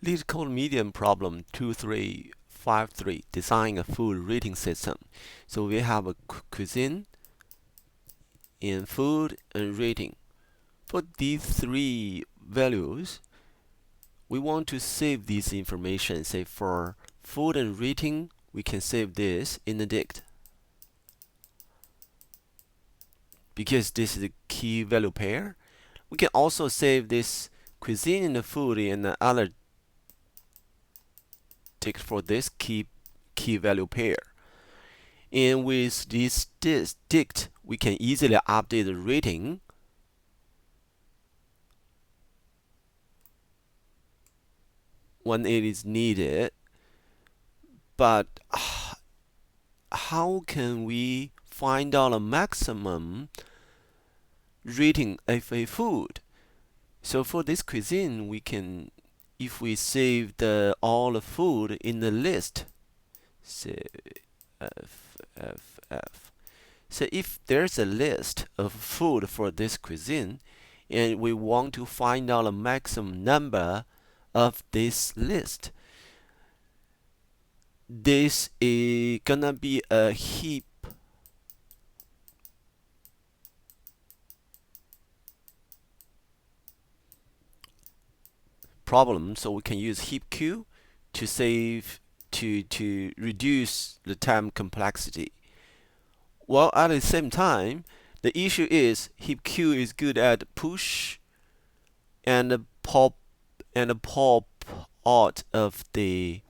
Leetcode medium problem 2353, design a food rating system. So we have a cuisine and food and rating. For these three values, we want to save this information. Say for food and rating, we can save this in the dict because this is a key value pair. We can also save this cuisine and the food in the other dict for this key value pair. And with this dict, we can easily update the rating when it is needed. But how can we find out a maximum rating of a food? So for this cuisine, we can, if we save all the food in the list, say F. So if there's a list of food for this cuisine, and we want to find out a maximum number of this list, this is gonna be a heap problem. So we can use heap Q to save to reduce the time complexity. While at the same time, the issue is heap Q is good at push and pop out of the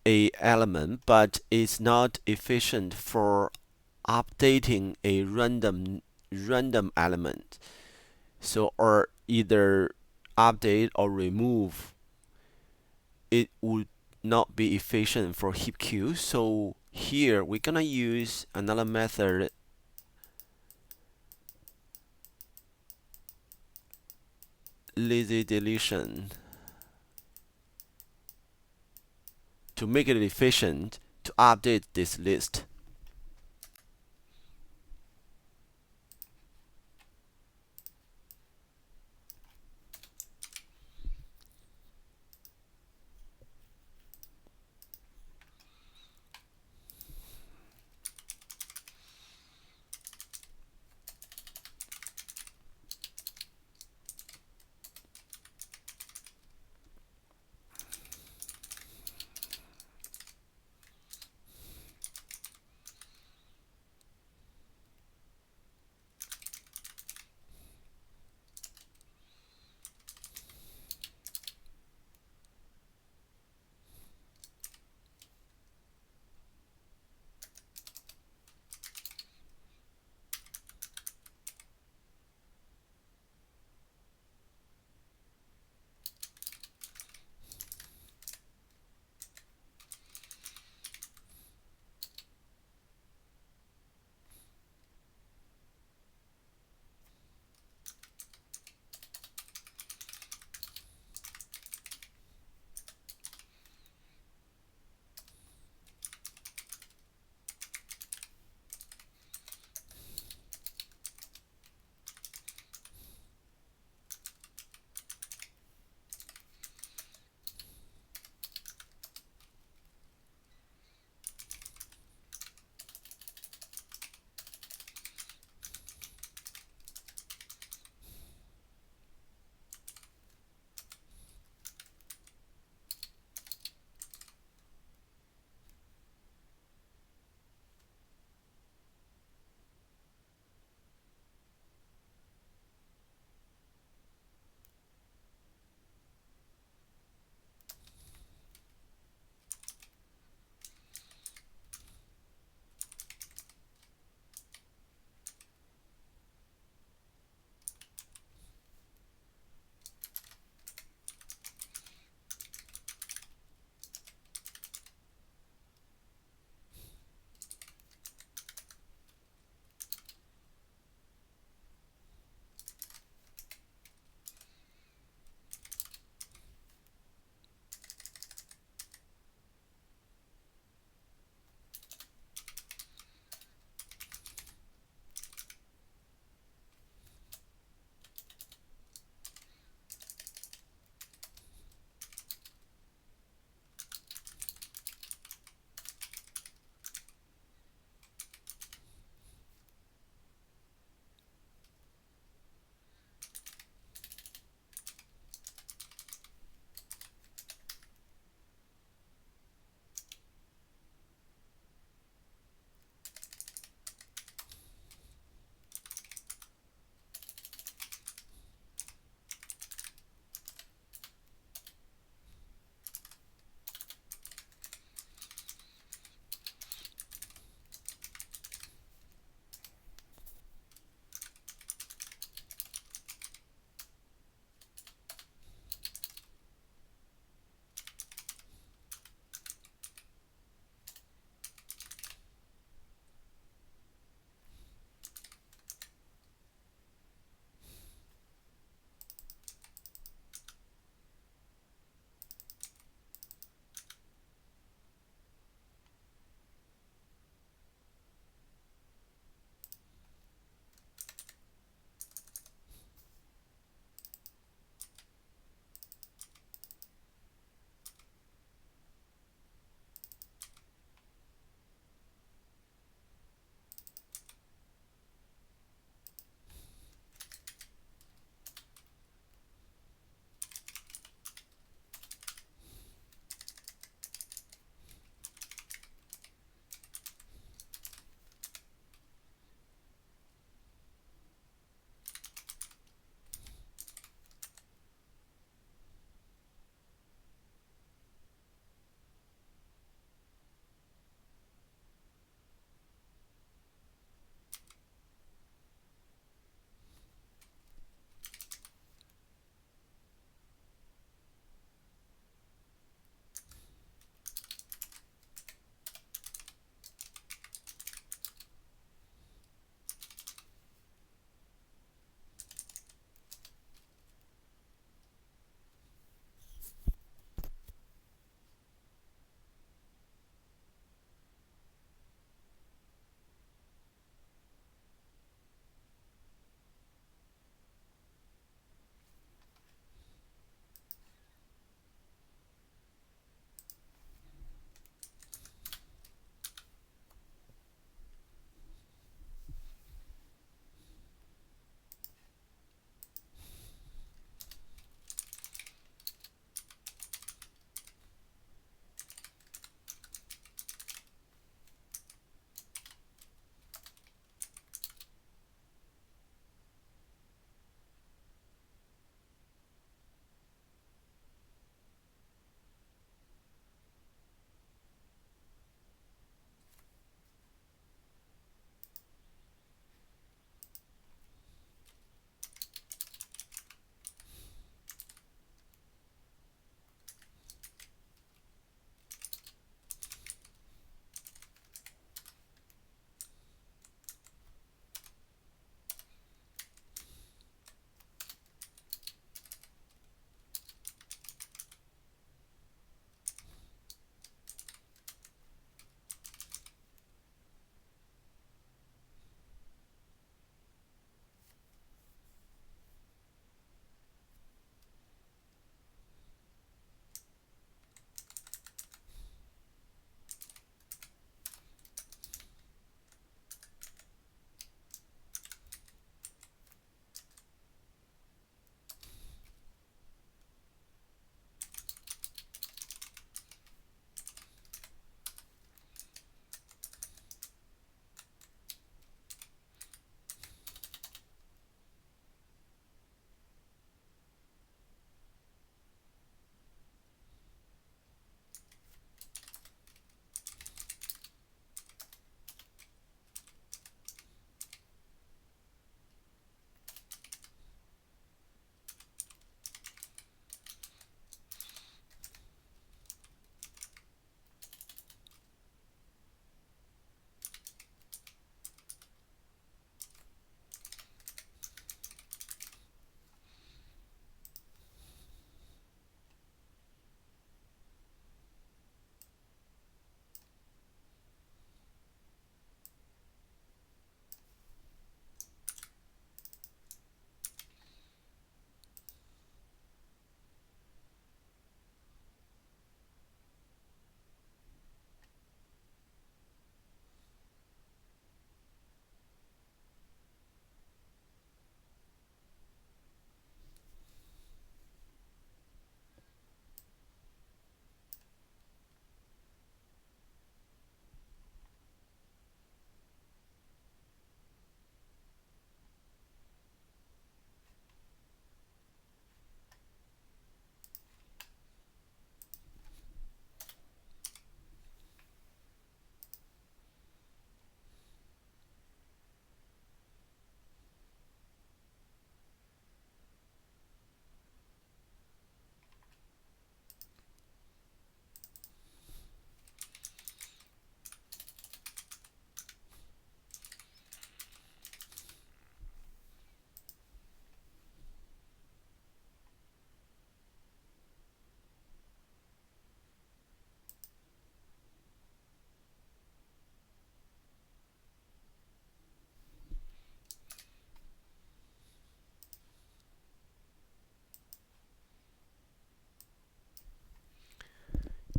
a element, but it's not efficient for updating a random element. So or either update or remove, it would not be efficient for heap queue. So here we're gonna use another method, lazy deletion, to make it efficient to update this list.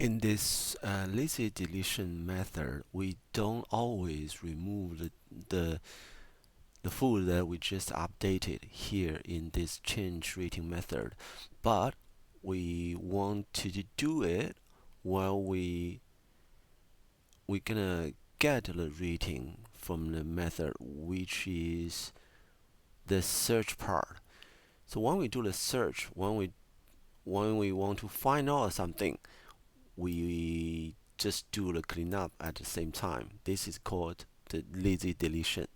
In this lazy deletion method, we don't always remove the, the food that we just updated here in this change rating method, but we want to do it while we're gonna get the rating from the method, which is the search part. So when we do the search, when we want to find out something, we just do the cleanup at the same time. This is called the lazy deletion.